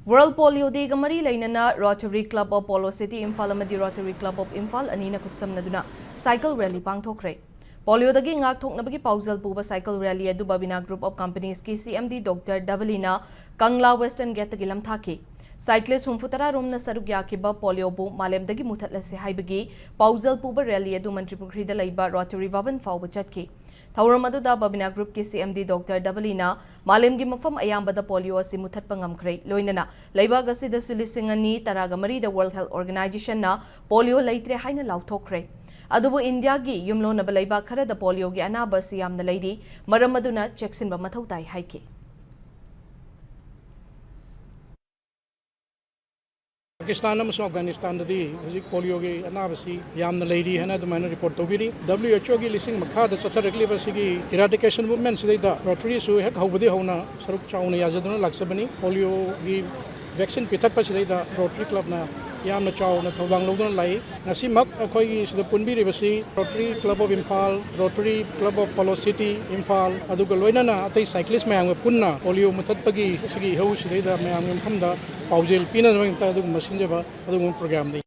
World Polio Day Gamari Leinana Rotary Club of Polo City Imphal amadi Rotary Club of Imphal anina kutsamnaduna cycle rally Pangthokhre. Polio dagi ngak thoknabagi pausal puba cycle rally adu Babina Group of Companies ki CMD Dr. Leinana Kangla Western Gate gilam thaki. Cyclist humfutara romna saruk yakiba polio bu malem dagi muthatlase haibagi pausal puba rally adu Manipuri da laiba Rotary Vavan fauba chatki. Thauramadu Babina Group ki CMD Dr. Leinana Malemgi mafam ayambada polio asi muthatpa ngamkhre loinana leiba asida sulisingani taragamari the World Health Organization na polio leitre haina lauthokre adubu India gi yumlona balaiba khara da polio gi anaba siyamna leidi maramaduna cheksinba mathau tai haike Pakistan and Afghanistan the polio ge anabasi yamna lady hana the minor report to biri WHO gi listing makha da satarikli basigi eradication movement sida Rotary su hek hobudi hona saruk chauna yazaduna laksabani polio gi vaccine pithak pa sida Rotary club na yamna chauna thawang loduna lai ngasi mak akhoi gi sida punbiri basi Rotary club of Imphal Rotary club of Polo City Imphal aduga loinana atai cyclist mayang punna polio muthatpagi sigi ho sida mayang thamda paujel pina ta adu machine jaba adu program ni